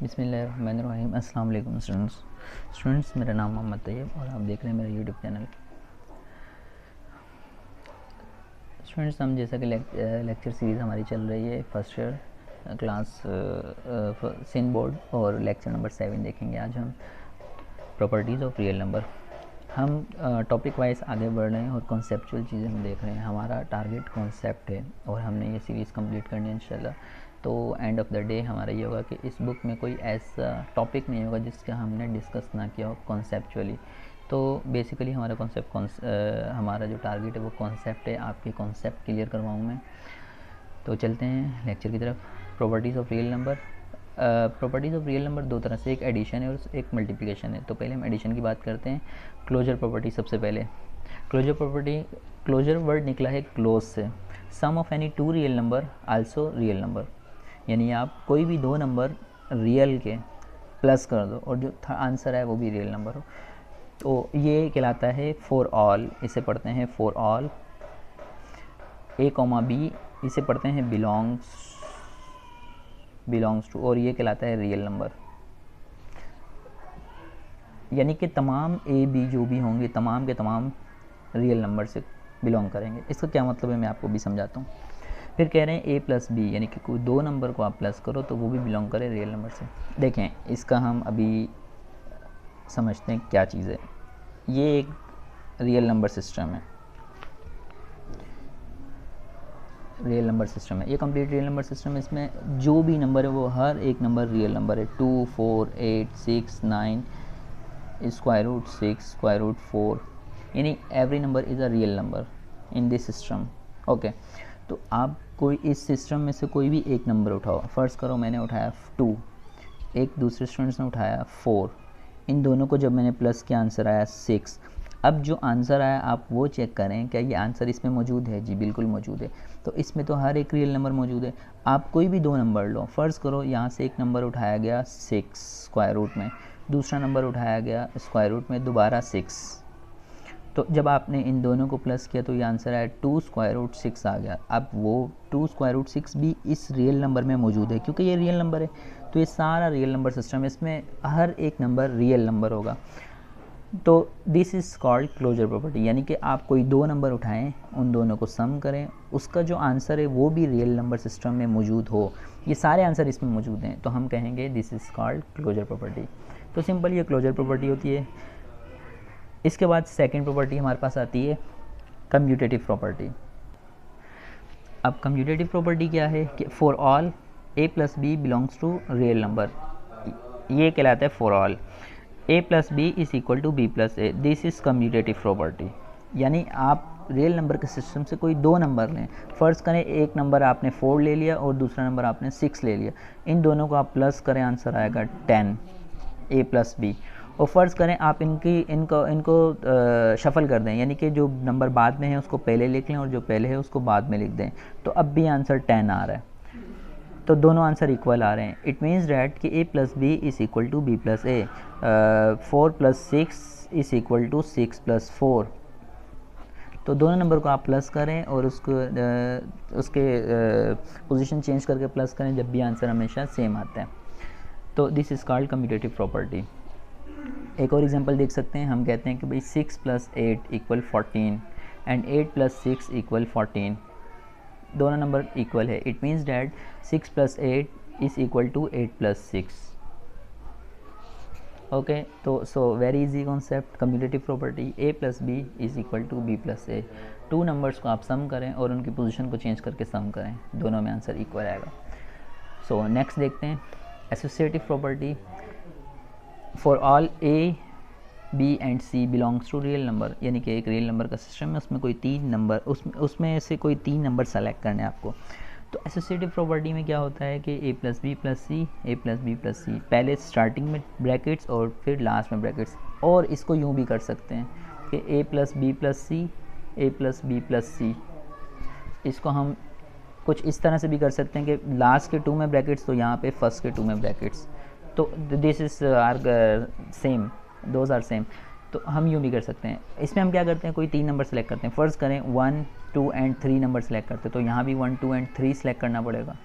बिस्मिल्लाहिर्रहमानिर्रहीम। अस्सलाम वालेकुम स्टूडेंट्स, मेरा नाम मोहम्मद तैयब और आप देख रहे हैं मेरा यूट्यूब चैनल। स्टूडेंट्स, हम जैसा कि लेक्चर सीरीज़ हमारी चल रही है फर्स्ट ईयर क्लास सिन बोर्ड और लेक्चर नंबर 7 देखेंगे। आज हम प्रॉपर्टीज़ ऑफ रियल नंबर। हम टॉपिक वाइज आगे बढ़ रहे हैं और कॉन्सेप्चुअल चीज़ें हम देख रहे हैं। हमारा टारगेट कॉन्सेप्ट है और हमने ये सीरीज़ कंप्लीट करनी है इंशाल्लाह। तो एंड ऑफ द डे हमारा ये होगा कि इस बुक में कोई ऐसा टॉपिक नहीं होगा जिसका हमने डिस्कस ना किया हो कॉन्सेप्चुअली। तो बेसिकली हमारा हमारा जो टारगेट है वो कॉन्सेप्ट है। आपके कॉन्सेप्ट क्लियर करवाऊँ मैं। तो चलते हैं लेक्चर की तरफ। Properties of real number. Properties of real number दो तरह से, एक एडिशन है और एक मल्टीप्लिकेशन है। तो पहले हम एडिशन की बात करते हैं। क्लोजर प्रॉपर्टी सबसे पहले। क्लोजर प्रॉपर्टी, क्लोजर वर्ड निकला है क्लोज से। Sum of any two real number also real number, यानी आप कोई भी दो नंबर रियल के प्लस कर दो और जो आंसर है वो भी रियल नंबर हो, तो ये कहलाता है फॉर ऑल। इसे पढ़ते हैं for all. A comma b इसे पढ़ते हैं बिलोंग्स टू, और ये कहलाता है रियल नंबर। यानी कि तमाम ए बी जो भी होंगे तमाम के तमाम रियल नंबर से बिलोंग करेंगे। इसका क्या मतलब है मैं आपको भी समझाता हूँ। फिर कह रहे हैं ए प्लस बी, यानी कि कोई दो नंबर को आप प्लस करो तो वो भी बिलोंग करे रियल नंबर से। देखें, इसका हम अभी समझते हैं क्या चीज़ है। ये एक रियल नंबर सिस्टम है, रियल नंबर सिस्टम है, ये कंप्लीट रियल नंबर सिस्टम है। इसमें जो भी नंबर है वो हर एक नंबर रियल नंबर है। 2, 4, 8, 6, 9, स्क्वायर रूट 6, स्क्वायर रूट 4, यानी every number is a real number in this system. Okay, तो आप कोई इस सिस्टम में से कोई भी एक नंबर उठाओ। फ़र्ज़ करो मैंने उठाया 2, एक दूसरे स्टूडेंट्स ने उठाया 4। इन दोनों को जब मैंने प्लस किया आंसर आया 6। अब जो आंसर आया आप वो चेक करें, क्या ये आंसर इसमें मौजूद है? जी बिल्कुल मौजूद है। तो इसमें तो हर एक रियल नंबर मौजूद है। आप कोई भी दो नंबर लो। फ़र्ज़ करो यहाँ से एक नंबर उठाया गया 6 स्क्वायर रूट में, दूसरा नंबर उठाया गया स्क्वायर रूट में दोबारा 6। तो जब आपने इन दोनों को प्लस किया तो ये आंसर आया 2 स्क्वायर रूट 6 आ गया। अब वो 2 स्क्वायर रूट 6 भी इस रियल नंबर में मौजूद है क्योंकि ये रियल नंबर है। तो ये सारा रियल नंबर सिस्टम है, इसमें हर एक नंबर रियल नंबर होगा। तो this is called closure property, यानी कि आप कोई दो नंबर उठाएं, उन दोनों को सम करें, उसका जो आंसर है वो भी रियल नंबर सिस्टम में मौजूद हो। ये सारे आंसर इसमें मौजूद हैं तो हम कहेंगे this is called closure property. तो सिंपल ये क्लोजर प्रॉपर्टी होती है। इसके बाद सेकंड प्रॉपर्टी हमारे पास आती है कम्यूटेटिव प्रॉपर्टी। अब कम्यूटेटिव प्रॉपर्टी क्या है कि for all a plus b belongs to real number, ये कहलाता है for all a plus b is equal to B plus a. This is commutative property. यानी आप रियल नंबर के सिस्टम से कोई दो नंबर लें। फ़र्ज़ करें एक नंबर आपने 4 ले लिया और दूसरा नंबर आपने 6 ले लिया। इन दोनों को आप प्लस करें, आंसर आएगा 10 ए प्लस बी। और फ़र्ज़ करें आप इनको शफ़ल कर दें, यानी कि जो नंबर बाद में है उसको पहले लिख लें और जो पहले है उसको बाद में लिख दें, तो अब भी आंसर 10 आ रहा है। तो दोनों आंसर इक्वल आ रहे हैं। इट मीन्स डैट कि A plus B is equal to B plus A. 4 plus 6 is equal to 6 plus 4। तो दोनों नंबर को आप प्लस करें और उसके पोजीशन चेंज करके प्लस करें, जब भी आंसर हमेशा सेम आता है। तो this is called commutative property. एक और एग्जांपल देख सकते हैं। हम कहते हैं कि भाई 6 plus 8 equal 14 and 8 plus 6 equal 14। दोनों नंबर इक्वल है। It means that 6 plus 8 is equal to 8 plus 6। Okay, तो so very easy concept, commutative property A plus B is equal to B plus A. Two numbers को आप सम करें और उनकी position को change करके सम करें, दोनों में आंसर इक्वल आएगा। सो नेक्स्ट देखते हैं associative property. For all a b and c belongs to real number, यानी कि एक रियल नंबर का सिस्टम है, उसमें कोई तीन नंबर उसमें से कोई तीन नंबर सेलेक्ट करने हैं आपको। तो एसोसिएटिव प्रॉपर्टी में क्या होता है कि A plus B plus C, A plus B plus सी, पहले स्टार्टिंग में ब्रैकेट्स और फिर लास्ट में ब्रैकेट्स। और इसको यूँ भी कर सकते हैं कि A plus B plus C, A plus B plus सी। इसको हम कुछ इस तरह से भी कर सकते हैं कि लास्ट के 2 में ब्रैकेट्स तो यहाँ पे फर्स्ट के 2 में ब्रैकेट्स। तो this is are same, those are same. तो हम यूँ भी कर सकते हैं। इसमें हम क्या करते हैं, कोई तीन नंबर सेलेक्ट करते हैं। फ़र्ज़ करें 1, 2 एंड 3 नंबर सेलेक्ट करते हैं, तो यहाँ भी 1, 2 एंड 3 सेलेक्ट करना पड़ेगा।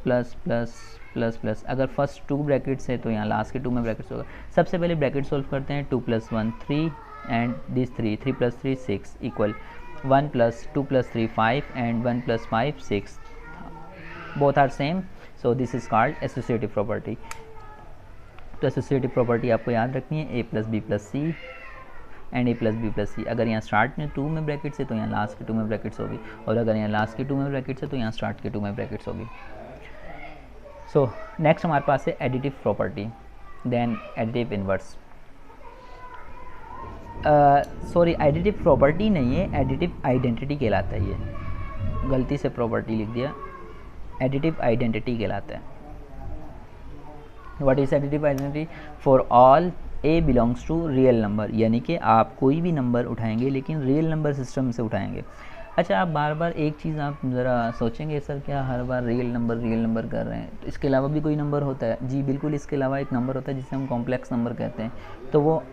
प्लस प्लस प्लस प्लस, अगर फर्स्ट 2 ब्रैकेट्स है तो यहाँ लास्ट के 2 में ब्रैकेट्स होगा। सबसे पहले ब्रैकेट सॉल्व करते हैं, 2 + 1 3 and this 3 + 3 6 equal 1 + 2 + 3 5 and 1 + 5 6, both are same, so this is called associative property. तो एसोसिएटिव प्रॉपर्टी आपको याद रखनी है, a + b + c and a + b + c। अगर यहाँ स्टार्ट में 2 में ब्रैकेट्स है तो यहाँ लास्ट के 2 में ब्रैकेट्स होगी, और अगर यहाँ लास्ट के 2 में ब्रैकेट्स है तो यहाँ स्टार्ट के 2 में ब्रैकेट्स होगी। सो नेक्स्ट हमारे पास है additive property, then additive inverse. Sorry, additive property नहीं है, एडिटिव आइडेंटिटी कहलाता है। ये गलती से प्रॉपर्टी लिख दिया, एडिटिव आइडेंटिटी कहलाता है। What is additive identity? For all a belongs to real number, यानी कि आप कोई भी नंबर उठाएंगे लेकिन रियल नंबर सिस्टम से उठाएंगे। अच्छा, आप बार बार एक चीज़ आप ज़रा सोचेंगे, सर क्या हर बार रियल नंबर कर रहे हैं, तो इसके अलावा भी कोई नंबर होता है? जी बिल्कुल, इसके अलावा एक नंबर होता है जिसे हम कॉम्प्लेक्स नंबर कहते हैं। तो वो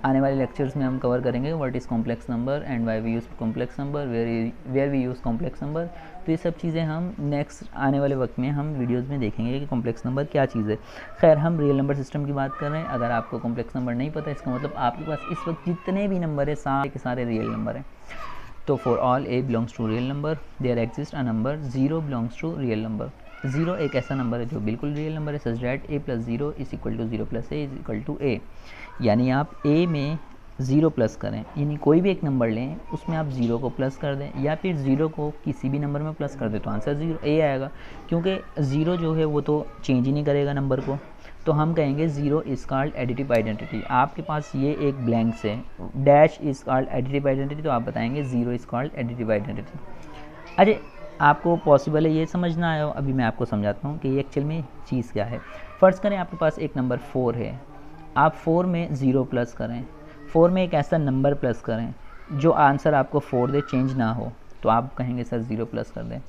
आने वाले लेक्चर्स में हम कवर करेंगे, what is complex number and why we use complex number, where we use complex number. तो ये सब चीज़ें हम नेक्स्ट आने वाले वक्त में हम वीडियोस में देखेंगे कि कॉम्प्लेक्स नंबर क्या चीज़ है। खैर, हम रियल नंबर सिस्टम की बात कर रहे हैं। अगर आपको कॉम्प्लेक्स नंबर नहीं पता, इसका मतलब आपके पास इस वक्त जितने भी नंबर है सारे के सारे रियल नंबर हैं। तो for all a belongs to real number there exist a number 0 belongs to real number. 0 एक ऐसा नंबर है जो बिल्कुल रियल नंबर है, such that a + 0 = 0 + a = a। यानी आप a में 0 प्लस करें, यानी कोई भी एक नंबर लें उसमें आप 0 को प्लस कर दें, या फिर 0 को किसी भी नंबर में प्लस कर दें तो आंसर 0 a आएगा, क्योंकि 0 जो है वो तो चेंज ही नहीं करेगा नंबर को। तो हम कहेंगे 0 इज़ कॉल्ड एडिटिव आइडेंटिटी। आपके पास ये एक ब्लैंक से dash is called additive identity, तो आप बताएंगे 0 इज़ कॉल्ड एडिटिव आइडेंटिटी। अरे आपको पॉसिबल है ये समझना आया हो? अभी मैं आपको समझाता हूँ कि ये एक्चुअल में चीज़ क्या है। फ़र्ज़ करें आपके पास एक नंबर 4 है, आप 4 में 0 प्लस करें, 4 में एक ऐसा नंबर प्लस करें जो आंसर आपको 4 दे, चेंज ना हो, तो आप कहेंगे सर 0 प्लस कर दें।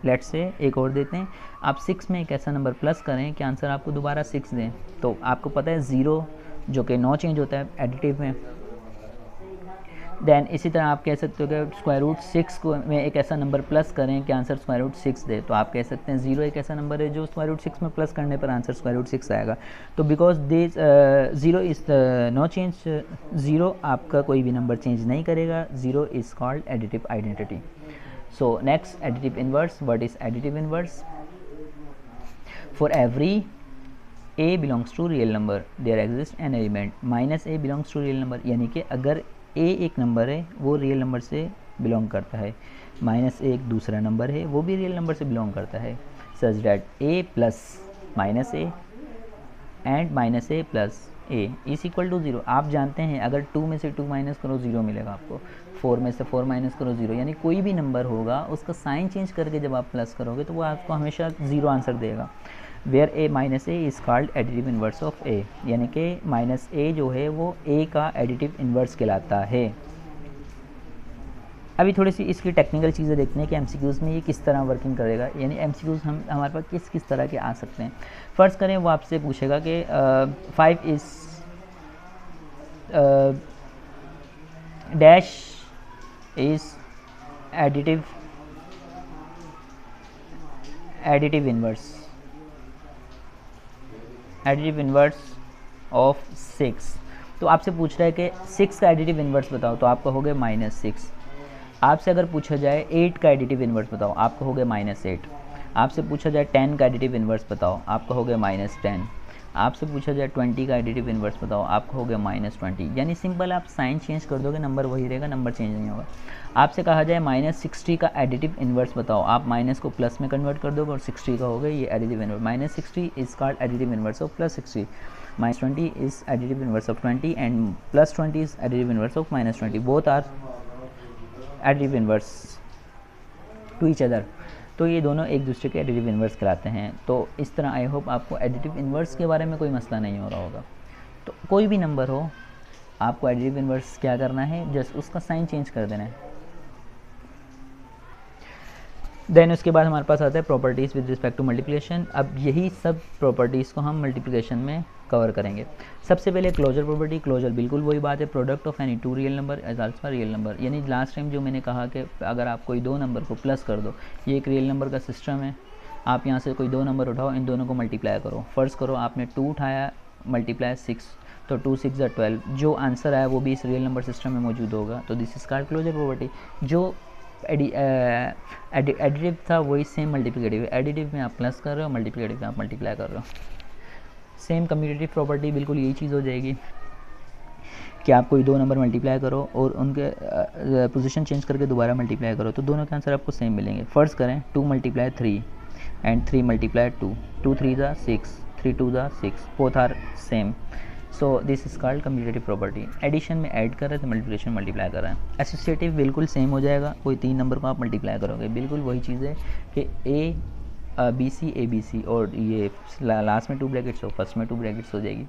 लेट्स से एक और देते हैं, आप 6 में एक ऐसा नंबर प्लस करें कि आंसर आपको दोबारा 6 दें, तो आपको पता है 0 जो कि नो चेंज होता है एडिटिव में। देन इसी तरह आप कह सकते हो कि √6 को में एक ऐसा नंबर प्लस करें कि आंसर √6 दे, तो आप कह सकते हैं 0 एक ऐसा नंबर है जो √6 में प्लस करने पर आंसर √6 आएगा। तो because this 0 is no change, 0 आपका कोई भी नंबर चेंज नहीं करेगा, 0 is called additive identity. So next, additive inverse. What is additive inverse? For every a belongs to real number there exist an element -a belongs to real number, यानी कि अगर a एक number है वो real number से belong करता है, -a एक दूसरा नंबर है वो भी रियल नंबर से बिलोंग करता है, such that a + -a and -a + a is equal to 0। आप जानते हैं अगर 2 में से 2 माइनस करो 0 मिलेगा आपको, 4 में से 4 माइनस करो 0, यानी कोई भी नंबर होगा उसका साइन चेंज करके जब आप प्लस करोगे तो वो आपको हमेशा 0 आंसर देगा। Where a -a is called additive inverse of a, यानी कि -a जो है वो a का एडिटिव इन्वर्स कहलाता है। अभी थोड़ी सी इसकी टेक्निकल चीज़ें देखते हैं कि MCQs में ये किस तरह वर्किंग करेगा, यानी MCQs हमारे पास किस किस तरह के आ सकते हैं। फ़र्ज़ करें वो आपसे पूछेगा कि 5 is dash is additive inverse of 6। तो आपसे पूछ रहा है कि 6 का एडिटिव इन्वर्स बताओ, तो आप कहोगे -6। आपसे अगर पूछा जाए 8 का एडिटिव इन्वर्स बताओ, आप कहोगे -8। आपसे पूछा जाए 10 का एडिटिव इन्वर्स बताओ, आप कहोगे -10। आपसे पूछा जाए 20 का एडिटिव इन्वर्स बताओ, आप कहोगे -20। यानी सिंपल आप साइन चेंज कर दोगे, नंबर वही रहेगा, नंबर चेंज नहीं होगा। आपसे कहा जाए -60 का एडिटिव इन्वर्स बताओ, आप माइनस को प्लस में कन्वर्ट कर दोगे और 60 का होगा ये additive inverse. -60 is called additive inverse of +60, -20 is additive inverse of 20 and +20 is additive inverse of -20। Both are additive inverse to each other. तो ये दोनों एक दूसरे के एडिटिव इन्वर्स कहलाते हैं। तो इस तरह आई होप आपको एडिटिव इन्वर्स के बारे में कोई मसला नहीं हो रहा होगा। तो कोई भी नंबर हो, आपको एडिटिव इन्वर्स क्या करना है, जस्ट उसका साइन चेंज कर देना है। देन उसके बाद हमारे पास आता है properties with respect to multiplication. अब यही सब प्रॉपर्टीज़ को हम मल्टीप्लिकेशन में कवर करेंगे। सबसे पहले क्लोजर प्रॉपर्टी। क्लोजर बिल्कुल वही बात है, product of any two real number as also real number. यानी लास्ट टाइम जो मैंने कहा कि अगर आप कोई दो नंबर को प्लस कर दो, ये एक रियल नंबर का सिस्टम है, आप यहाँ से कोई दो नंबर उठाओ, इन दोनों को मल्टीप्लाई करो। फ़र्ज़ करो आपने 2 उठाया, मल्टीप्लाई 6, तो 2 6 ज़ा 12, जो आंसर आया वो भी इस रियल नंबर सिस्टम में मौजूद होगा। तो this is called closure property. जो एडिटिव था वही सेम मल्टीप्लिकेटिव। एडिटिव में आप प्लस कर रहे हो, मल्टीप्लिकेटिव में आप मल्टीप्लाई कर रहे हो। सेम कम्यूटेटिव प्रॉपर्टी बिल्कुल यही चीज़ हो जाएगी कि आप कोई दो नंबर मल्टीप्लाई करो और उनके पोजीशन चेंज करके दोबारा मल्टीप्लाई करो, तो दोनों के आंसर आपको सेम मिलेंगे। फ़र्ज़ करें 2 मल्टीप्लाई 3 एंड 3 मल्टीप्लाई 2, 2 3 ज़ा 6, 3 2 ज़ा 6, both are same. So this is called commutative property. Addition में ऐड कर रहे हैं तो मल्टीप्लिकेशन मल्टीप्लाई कर रहे हैं। एसोसिएटिव बिल्कुल सेम हो जाएगा, कोई तीन नंबर को आप मल्टीप्लाई करोगे, बिल्कुल वही चीज़ है कि बी सी और ये लास्ट में 2 ब्रैकेट्स हो, फर्स्ट में 2 ब्रैकेट्स हो जाएगी।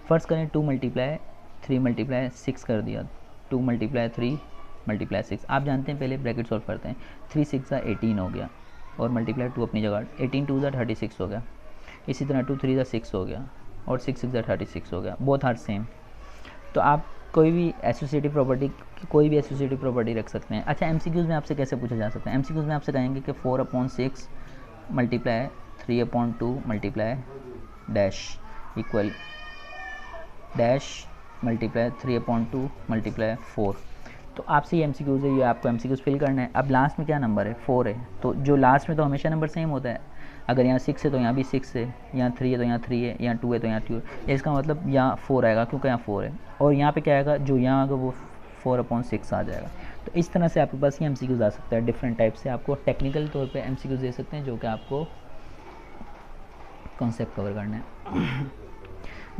फ़र्ज़ करें 2 मल्टीप्लाई 3 मल्टीप्लाई 6 कर दिया, 2 मल्टीप्लाई 3 मल्टीप्लाई 6। आप जानते हैं पहले ब्रैकेट सॉल्व करते हैं। 3 6 ज़ा 18 हो गया और मल्टीप्लाई 2 अपनी जगह, 18 2 ज़ा 36 हो गया। इसी तरह 2 3 ज़ा 6 हो गया और 6 6 ज़ा 36 हो गया, बोथ आर सेम। तो आप कोई भी एसोसिएटिव प्रॉपर्टी रख सकते हैं। अच्छा, एमसीक्यूज़ में आपसे कैसे पूछा जा सकता है? एमसीक्यूज़ में आपसे कहेंगे कि 4/6 multiply 3/2 multiply dash equal dash multiply 3/2 multiply 4। तो आपसे ये एमसीक्यूज़ है, ये आपको एमसीक्यूज़ फिल करना है। अब लास्ट में क्या नंबर है? 4 है, तो जो लास्ट में तो हमेशा नंबर सेम होता है। अगर यहाँ 6 है तो यहाँ भी 6 है, यहाँ 3 है तो यहाँ 3 है, यहाँ 2 है तो यहाँ 2 है। इसका मतलब यहाँ 4 आएगा क्योंकि यहाँ 4 है, और यहाँ पे क्या आएगा? जो यहाँ आएगा वो 4/6 आ जाएगा। तो इस तरह से आपके पास ये एमसीक्यूज़ आ सकता है डिफरेंट टाइप से। आपको टेक्निकल तौर पे एमसीक्यूज़ दे सकते हैं जो कि आपको कॉन्सेप्ट कवर करना है।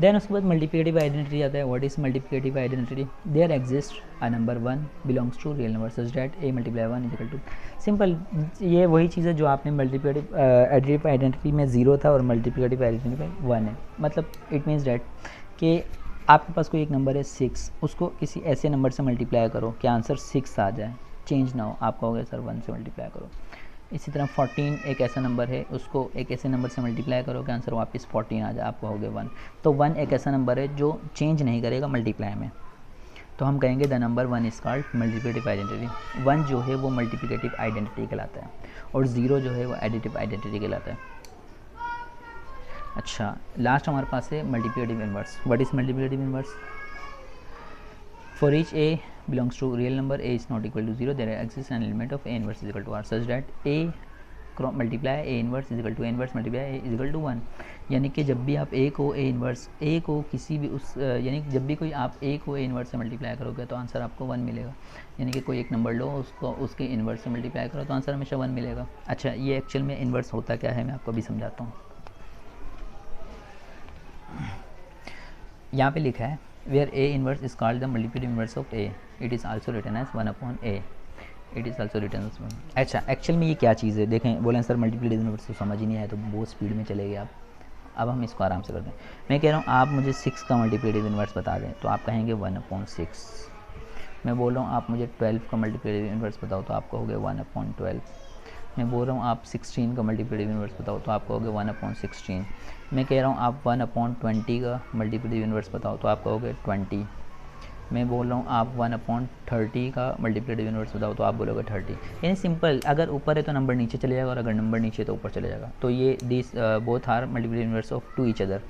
देन उसके बाद मल्टीप्लिकेटिव आइडेंटिटी आता है। What is multiplicative identity? There exist a number 1 belongs to real number such that a multiply 1 is equal to. Simple, ये वही चीज़ है जो आपने मल्टीप्लिकेटिव एडिटिव आइडेंटिटी में 0 था और मल्टीप्लिकेटिव आइडेंटिटी में 1 है। मतलब इट मीन्स डैट कि आपके पास कोई एक नंबर है 6, उसको किसी ऐसे नंबर से मल्टीप्लाई करो कि आंसर 6 आ जाए, चेंज ना हो। आप कहोगे सर 1 से मल्टीप्लाई करो। इसी तरह 14 एक ऐसा नंबर है, उसको एक ऐसे नंबर से मल्टीप्लाई करो कि आंसर वापस 14 आ जाए, आप कहोगे 1। तो 1 एक ऐसा नंबर है जो चेंज नहीं करेगा मल्टीप्लाई में, तो हम कहेंगे the number 1 is called multiplicative identity. 1 जो है वो मल्टीप्लिकेटिव आइडेंटिटी कहलाता है और 0 जो है वो एडिटिव आइडेंटिटी कहलाता है। अच्छा, लास्ट हमारे पास है multiplicative inverse. What is multiplicative inverse? For each a belongs to real number a is not equal to 0, there exists an element of a inverse is equal to r such that a multiply a inverse is equal to a inverse multiply a is equal to 1। यानी कि जब भी आप a को a inverse a को किसी भी उस यानी जब भी कोई आप a को a इन्वर्स से मल्टीप्लाई करोगे तो आंसर आपको 1 मिलेगा। यानी कि कोई एक नंबर लो, उसको उसके इन्वर्स से मल्टीप्लाई करो तो आंसर हमेशा 1 मिलेगा। अच्छा, ये एक्चुअल में इन्वर्स होता क्या है मैं आपको अभी समझाता हूँ। यहाँ पे लिखा है where a inverse is called the multiplicative inverse of a, it is also written as 1/a, it is also written as 1। अच्छा, एक्चुअल में ये क्या चीज़ है? देखें, बोलें सर मल्टीप्लिकेटिव इनवर्स तो समझ ही नहीं आया, तो बहुत स्पीड में चले गए आप। अब हम इसको आराम से करते हैं। मैं कह रहा हूँ आप मुझे 6 का मल्टीप्लिकेटिव इनवर्स बता दें, तो आप कहेंगे 1/6। मैं बोल रहा हूँ आप मुझे 12 का मल्टीप्लिकेटिव इनवर्स बताओ, तो आप कहोगे 1/12। मैं बोल रहा हूँ आप 16 का मल्टीप्लिकेटिव इनवर्स बताओ, तो आप कहोगे 1/16। मैं कह रहा हूँ आप 1/20 का मल्टीप्लिकेटिव इनवर्स बताओ, तो आप कहोगे 20। मैं बोल रहा हूँ आप 1/30 का मल्टीप्लिकेटिव इनवर्स बताओ, तो आप बोलोगे 30। यानी सिंपल, अगर ऊपर है तो नंबर नीचे चले जाएगा और अगर नंबर नीचे है तो ऊपर चले जाएगा। तो ये this both are multiplicative inverse of to each other.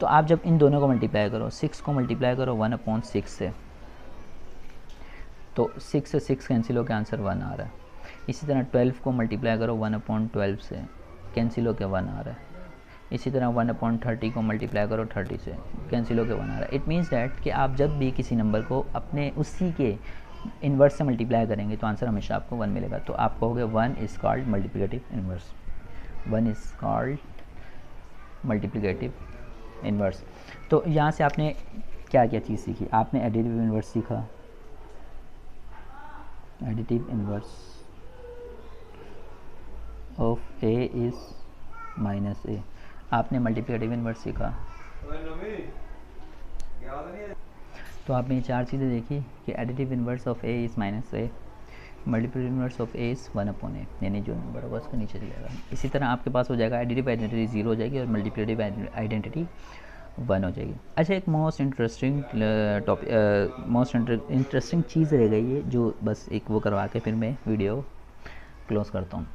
तो आप जब इन दोनों को मल्टीप्लाई करो, 6 को मल्टीप्लाई करो 1/6 से, तो 6 से 6 कैंसिल हो के आंसर 1 आ रहा है। इसी तरह 12 को मल्टीप्लाई करो 1/12 से, कैंसिल हो के 1 आ रहा है। इसी तरह 1/30 को मल्टीप्लाई करो 30 से, कैंसिल हो के 1 आ रहा है। इट मीन्स डैट कि आप जब भी किसी नंबर को अपने उसी के इन्वर्स से मल्टीप्लाई करेंगे तो आंसर हमेशा आपको 1 मिलेगा। तो आप कहोगे 1 is called multiplicative inverse, 1 is called multiplicative inverse. तो यहाँ से आपने क्या क्या चीज़ सीखी? आपने एडिटिव इन्वर्स सीखा, additive inverse of a is -a। आपने मल्टीप्लिकेटिव इन्वर्स सीखा। तो आपने ये 4 चीज़ें देखी कि additive inverse of a is -a, multiplicative inverse of a is 1/a, यानी जो नंबर होगा उसको नीचे चलेगा। इसी तरह आपके पास हो जाएगा एडिटिव आइडेंटिटी 0 हो जाएगी और मल्टीप्लिकेटिव आइडेंटिटी 1 हो जाएगी। अच्छा, एक मोस्ट इंटरेस्टिंग चीज़ रह गई है जो बस एक वो करवा के फिर मैं वीडियो क्लोज़ करता हूँ।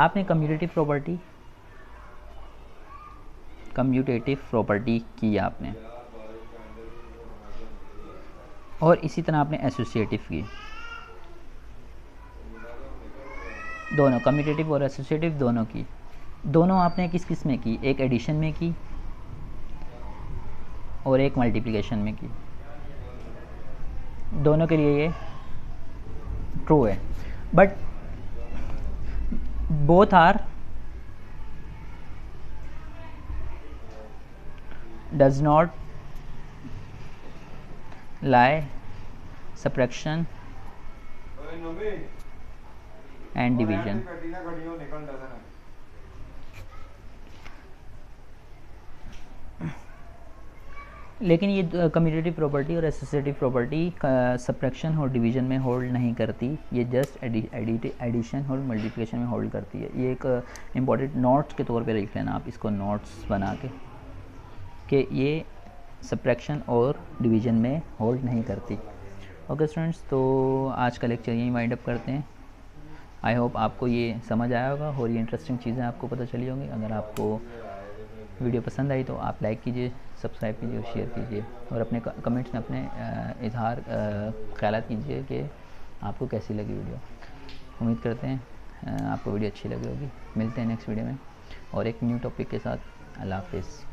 आपने कम्यूटेटिव प्रॉपर्टी की आपने, और इसी तरह आपने एसोसिएटिव की, दोनों कम्यूटेटिव और एसोसिएटिव दोनों की। दोनों आपने किस किस में की, एक एडिशन में की और एक मल्टीप्लिकेशन में की। दोनों के लिए ये ट्रू है, but both are does not lie subtraction and division। लेकिन ये कम्यूटेटिव प्रॉपर्टी और एसोसिएटिव प्रॉपर्टी सब्ट्रैक्शन और डिवीजन में होल्ड नहीं करती, ये जस्ट एडिशन और मल्टीप्लिकेशन में होल्ड करती है। ये एक इम्पॉर्टेंट नोट्स के तौर पे लिख लेना आप इसको, नोट्स बना के, कि ये सब्ट्रैक्शन और डिवीजन में होल्ड नहीं करती। ओके स्टूडेंट्स, तो आज का लेक्चर यहीं वाइंड अप करते हैं। आई होप आपको ये समझ आया होगा और ये इंटरेस्टिंग चीज़ें आपको पता चली होंगी। अगर आपको वीडियो पसंद आई तो आप लाइक कीजिए, सब्सक्राइब कीजिए और शेयर कीजिए, और अपने कमेंट्स में अपने इजहार ख्यालात कीजिए कि आपको कैसी लगी वीडियो। उम्मीद करते हैं आपको वीडियो अच्छी लगी होगी। मिलते हैं नेक्स्ट वीडियो में और एक न्यू टॉपिक के साथ। अल्लाह हाफिज़।